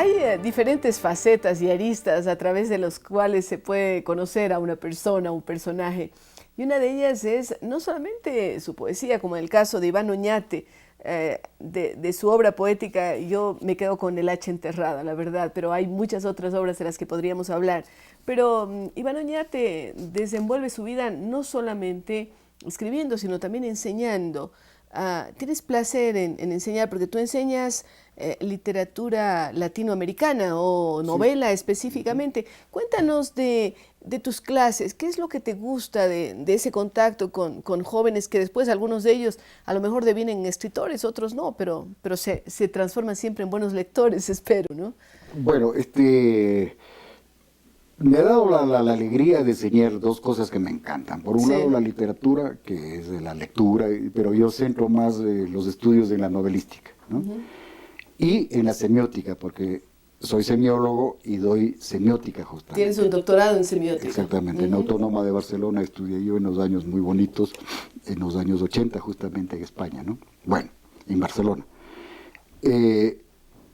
Hay diferentes facetas y aristas a través de los cuales se puede conocer a una persona, un personaje. Y una de ellas es no solamente su poesía, como en el caso de Iván Oñate, de su obra poética. Yo me quedo con El hacha enterrada, la verdad, pero hay muchas otras obras de las que podríamos hablar. Pero Iván Oñate desenvuelve su vida no solamente escribiendo, sino también enseñando. Tienes placer en enseñar, porque tú enseñas literatura latinoamericana o novela Sí. específicamente. Cuéntanos de tus clases, ¿qué es lo que te gusta de ese contacto con jóvenes que después algunos de ellos a lo mejor devienen escritores, otros no, pero se transforman siempre en buenos lectores, espero, ¿no? Bueno, me ha dado la alegría de enseñar dos cosas que me encantan. Por un lado, Sí. la literatura, que es de la lectura, pero yo centro más los estudios en la novelística, ¿no? Y en la semiótica, porque soy semiólogo y doy semiótica Tienes justamente. un doctorado en semiótica. Exactamente, en Autónoma de Barcelona estudié yo en los años muy bonitos, en los años 80 justamente en España, ¿no? Bueno, en Barcelona.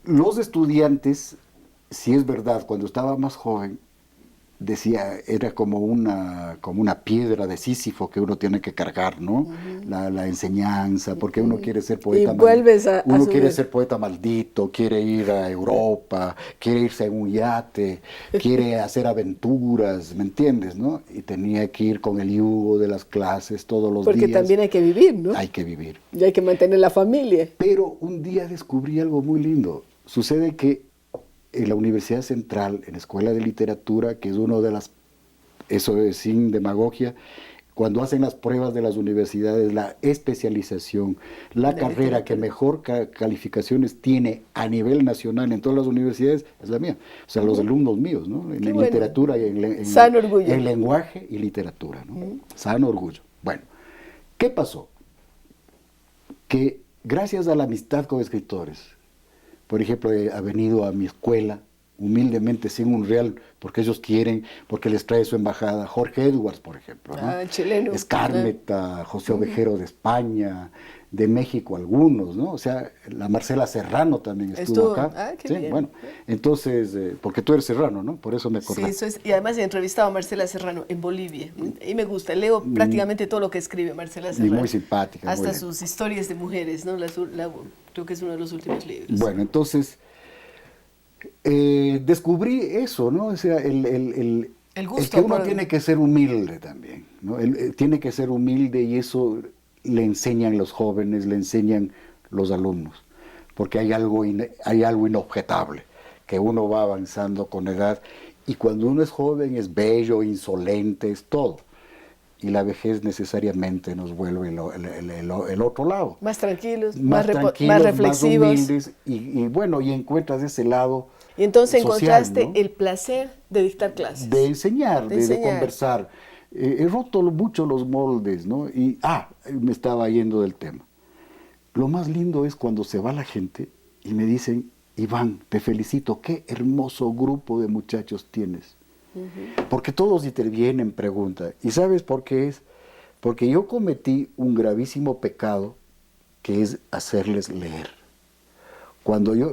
Los estudiantes, si es verdad, cuando estaba más joven, decía, era como una piedra de Sísifo que uno tiene que cargar, ¿no? La enseñanza, porque uno quiere ser Y poeta vuelves a uno quiere subir. ser poeta maldito, quiere ir a Europa, quiere irse en un yate, quiere hacer aventuras, ¿me entiendes, no? Y tenía que ir con el yugo de las clases todos los Porque días. también hay que vivir, ¿no? Hay que vivir. Y hay que mantener la familia. Pero un día descubrí algo muy lindo. Sucede que en la Universidad Central, en la Escuela de Literatura, que es uno de las, eso es sin demagogia, cuando hacen las pruebas de las universidades, la especialización, la De carrera que literatura. mejor calificaciones tiene a nivel nacional en todas las universidades, es la mía. O sea, los alumnos míos, ¿no? Qué En bueno. literatura y Sano orgullo. en lenguaje y literatura, ¿no? Sano orgullo. Bueno, ¿qué pasó? Que gracias a la amistad con escritores, por ejemplo, ha venido a mi escuela humildemente, sin un real, porque ellos quieren, porque les trae su embajada, Jorge Edwards, por ejemplo, ¿no? Chileno. Escármeta, José Ovejero de España, de México algunos, ¿no? O sea, la Marcela Serrano también estuvo acá. Qué Sí, bien. bueno, entonces, porque tú eres serrano, ¿no? Por eso me acordé. Sí, y además he entrevistado a Marcela Serrano en Bolivia. Y me gusta, leo prácticamente todo lo que escribe Marcela Y Serrano. muy simpática. Hasta muy sus historias de mujeres, ¿no? Creo que es uno de los últimos libros. Bueno, entonces, descubrí eso, ¿no? O sea, El el gusto que uno por... tiene que ser humilde también, ¿no? Tiene que ser humilde y eso le enseñan los jóvenes, le enseñan los alumnos, porque hay algo inobjetable, que uno va avanzando con edad y cuando uno es joven es bello, insolente, es todo. Y la vejez necesariamente nos vuelve el otro lado. Más tranquilos, Más más tranquilos, más reflexivos. humildes y bueno, y encuentras ese lado Y entonces social, encontraste ¿no? el placer de dictar clases. De enseñar, De de enseñar. conversar. He roto mucho los moldes, ¿no? Me estaba yendo del tema. Lo más lindo es cuando se va la gente y me dicen, Iván, te felicito, qué hermoso grupo de muchachos tienes. Porque todos intervienen, preguntan. ¿Y sabes por qué es? Porque yo cometí un gravísimo pecado que es hacerles leer.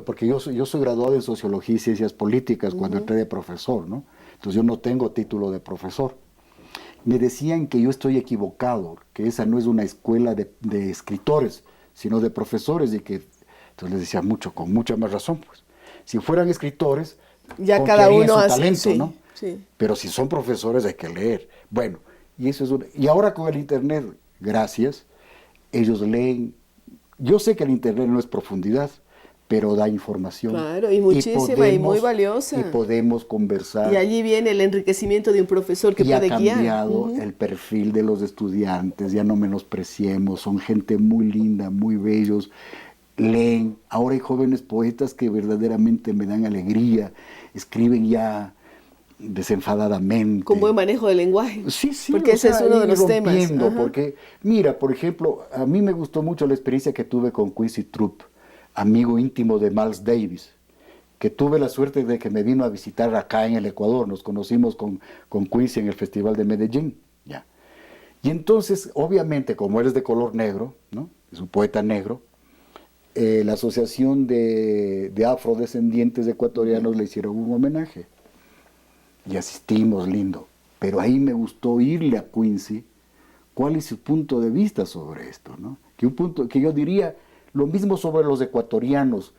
Porque yo soy graduado en Sociología y Ciencias Políticas cuando entré de profesor, ¿no? Entonces yo no tengo título de profesor. Me decían que yo estoy equivocado, que esa no es una escuela de escritores, sino de profesores, entonces les decía con mucha más razón, pues. Si fueran escritores, Ya cada confiaría en uno su hace, talento, sí, ¿no? sí. Pero si son profesores hay que leer. Bueno, y ahora con el internet, gracias, ellos leen. Yo sé que el internet no es profundidad, pero da información. Claro, y muchísima y muy valiosa. Y podemos Y conversar. allí viene el enriquecimiento de un profesor que Y ha puede guiar. cambiado el perfil de los estudiantes, ya no menospreciemos, son gente muy linda, muy bellos, leen. Ahora hay jóvenes poetas que verdaderamente me dan alegría, escriben ya desenfadadamente. Con buen manejo del lenguaje. Sí, sí, Porque o ese sea, es uno de ir los temas. rompiendo, Ajá. porque, mira, por ejemplo, a mí me gustó mucho la experiencia que tuve con Quincy Troop, amigo íntimo de Miles Davis, que tuve la suerte de que me vino a visitar acá en el Ecuador, nos conocimos con Quincy en el Festival de Medellín, ya. Y entonces, obviamente, como eres de color negro, ¿no? Es un poeta negro, la Asociación de Afrodescendientes Ecuatorianos le hicieron un homenaje. Y asistimos, lindo. Pero ahí me gustó oírle a Quincy cuál es su punto de vista sobre esto, ¿no? Que yo diría lo mismo sobre los ecuatorianos,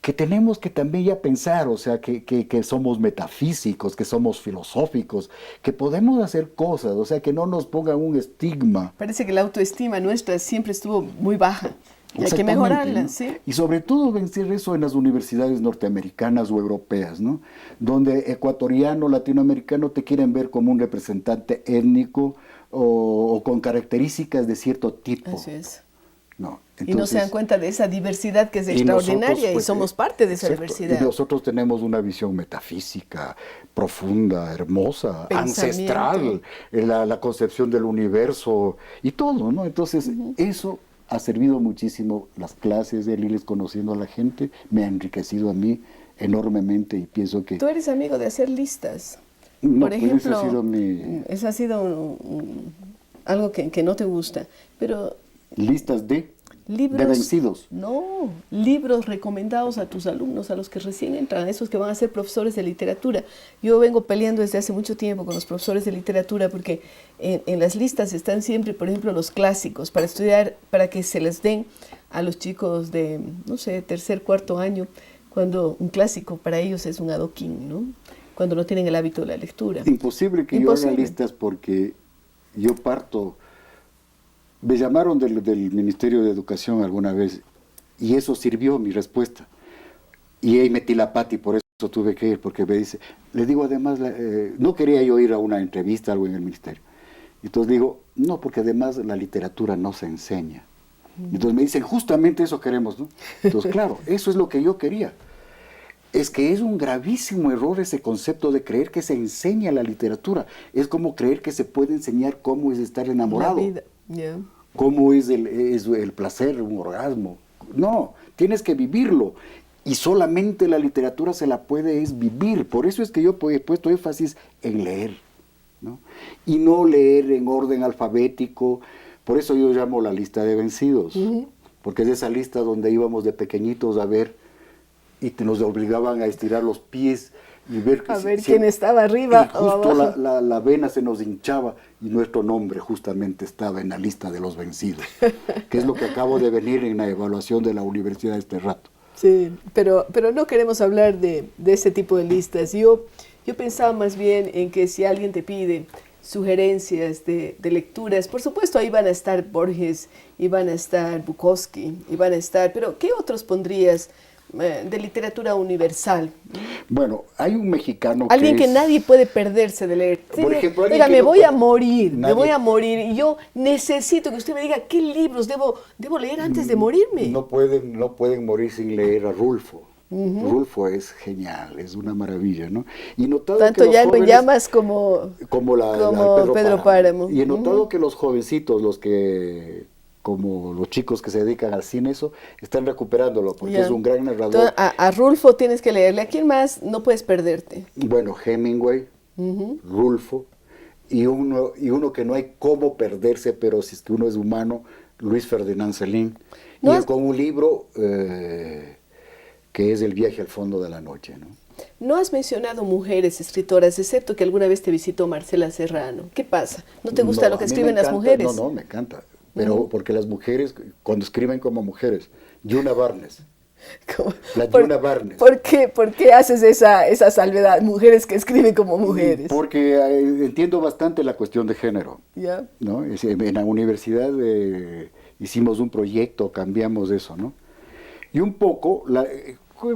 que tenemos que también ya pensar, o sea, que somos metafísicos, que somos filosóficos, que podemos hacer cosas, o sea, que no nos pongan un estigma. Parece que la autoestima nuestra siempre estuvo muy baja. Y hay que Exactamente, mejorarla, ¿no? ¿sí? Y sobre todo vencer eso en las universidades norteamericanas o europeas, ¿no? Donde ecuatoriano, latinoamericano te quieren ver como un representante étnico o con características de cierto tipo. Así es. No, Y no se dan cuenta de esa diversidad que es y extraordinaria nosotros, pues, y somos parte de esa exacto, diversidad. y nosotros tenemos una visión metafísica, profunda, hermosa, Pensamiento. ancestral, la concepción del universo y todo, ¿no? Entonces, eso ha servido muchísimo, las clases, el irles conociendo a la gente, me ha enriquecido a mí enormemente y pienso que... Tú eres amigo de hacer listas. No, Por pues ejemplo, ese ha sido mi... eso ha sido algo que no te gusta, pero Listas de libros... vencidos. No, libros recomendados a tus alumnos, a los que recién entran, a esos que van a ser profesores de literatura. Yo vengo peleando desde hace mucho tiempo con los profesores de literatura porque en las listas están siempre, por ejemplo, los clásicos para estudiar, para que se les den a los chicos de, no sé, tercer, cuarto año, cuando un clásico para ellos es un adoquín, ¿no? Cuando no tienen el hábito de la lectura. Imposible que yo haga listas porque yo parto... Me llamaron del Ministerio de Educación alguna vez y eso sirvió mi respuesta. Y ahí metí la pata y por eso tuve que ir, porque me dice, le digo además, no quería yo ir a una entrevista, algo en el ministerio. Entonces digo, no, porque además la literatura no se enseña. Entonces me dicen, justamente eso queremos, ¿no? Entonces claro, eso es lo que yo quería. Es que es un gravísimo error ese concepto de creer que se enseña la literatura. Es como creer que se puede enseñar cómo es estar enamorado. La vida. Yeah. ¿Cómo es el placer, un orgasmo? No, tienes que vivirlo. Y solamente la literatura se la puede es vivir. Por eso es que yo he puesto énfasis en leer, ¿no? Y no leer en orden alfabético. Por eso yo llamo la lista de vencidos. Porque es esa lista donde íbamos de pequeñitos a ver y nos obligaban a estirar los pies y ver, quién estaba arriba y o justo abajo. la vena se nos hinchaba y nuestro nombre justamente estaba en la lista de los vencidos, que es lo que acabo de venir en la evaluación de la universidad este rato. Sí, pero no queremos hablar de ese tipo de listas. Yo pensaba más bien en que si alguien te pide sugerencias de lecturas, por supuesto ahí van a estar Borges, y van a estar Bukowski, y van a estar, pero ¿qué otros pondrías de literatura universal? Bueno, hay un mexicano alguien que es, nadie puede perderse de leer. por ejemplo, oiga, me voy a morir, nadie, me voy a morir y yo necesito que usted me diga qué libros debo leer antes de morirme. No pueden morir sin leer a Rulfo. Rulfo es genial, es una maravilla, ¿no? Y notado tanto que ya jóvenes, lo llamas como Pedro Páramo. Y he notado que los jovencitos, como los chicos que se dedican al cine, eso, están recuperándolo, porque es un gran narrador. Entonces, a Rulfo tienes que leerle. ¿A quién más no puedes perderte? Bueno, Hemingway, Rulfo, y uno que no hay cómo perderse, pero si es que uno es humano, Luis Ferdinand Céline, con un libro que es El viaje al fondo de la noche, ¿no? No has mencionado mujeres escritoras, excepto que alguna vez te visitó Marcela Serrano. ¿Qué pasa? ¿No te gusta lo que escriben las mujeres? No, me encanta. Pero porque las mujeres, cuando escriben como mujeres, Yuna Barnes. Yuna Barnes. ¿Por qué haces esa salvedad? Mujeres que escriben como mujeres. Porque entiendo bastante la cuestión de género. ¿Ya? ¿No? En la universidad hicimos un proyecto, cambiamos eso, ¿no? Y un poco,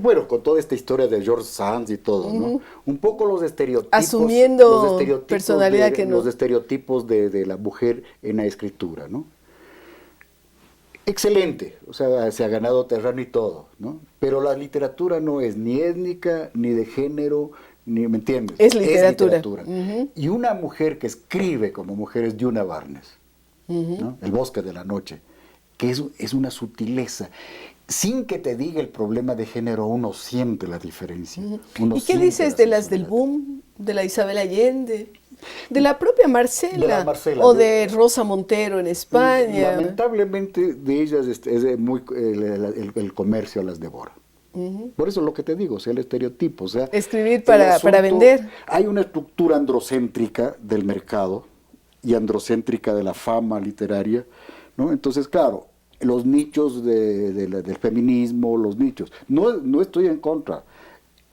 bueno, con toda esta historia de George Sand y todo, ¿no? Un poco los estereotipos. Asumiendo personalidad que no. Los estereotipos de la mujer en la escritura, ¿no? Excelente, o sea, se ha ganado terreno y todo, ¿no? Pero la literatura no es ni étnica, ni de género, ni, ¿me entiendes? Es literatura. Y una mujer que escribe como mujer es Yuna Barnes, ¿no? El bosque de la noche, que es una sutileza. Sin que te diga el problema de género, uno siente la diferencia. ¿Y qué dices de las del boom, de la Isabel Allende? De la propia Marcela, De la Marcela, o de Rosa Montero en España. Lamentablemente de ellas es muy, el comercio las devora. Por eso es lo que te digo, o sea, el estereotipo. O sea, Escribir el para vender. Hay una estructura androcéntrica del mercado y androcéntrica de la fama literaria, ¿no? Entonces, claro, los nichos del feminismo, los nichos. No estoy en contra.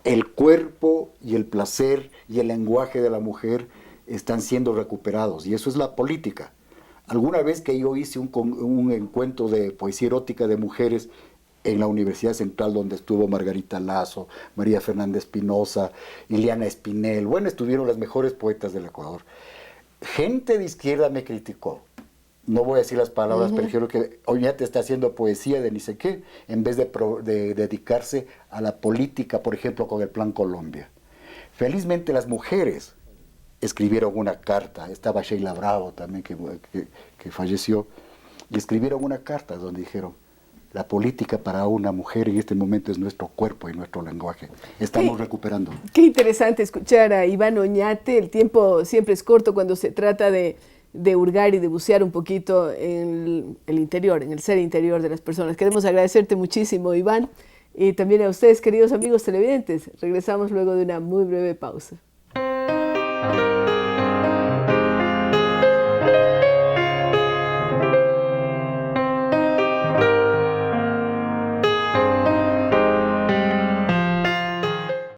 El cuerpo y el placer y el lenguaje de la mujer están siendo recuperados, y eso es la política. Alguna vez que yo hice un encuentro de poesía erótica de mujeres en la Universidad Central, donde estuvo Margarita Lazo, María Fernanda Espinosa, Ileana Espinel, bueno, estuvieron las mejores poetas del Ecuador. Gente de izquierda me criticó. No voy a decir las palabras, pero dijeron que Oñate está haciendo poesía de ni sé qué, en vez de dedicarse a la política, por ejemplo, con el Plan Colombia. Felizmente las mujeres escribieron una carta, estaba Sheila Bravo también, que falleció, y escribieron una carta donde dijeron: la política para una mujer en este momento es nuestro cuerpo y nuestro lenguaje. Estamos recuperando. Qué interesante escuchar a Iván Oñate. El tiempo siempre es corto cuando se trata de hurgar y de bucear un poquito en el interior, en el ser interior de las personas. Queremos agradecerte muchísimo, Iván, y también a ustedes, queridos amigos televidentes. Regresamos luego de una muy breve pausa.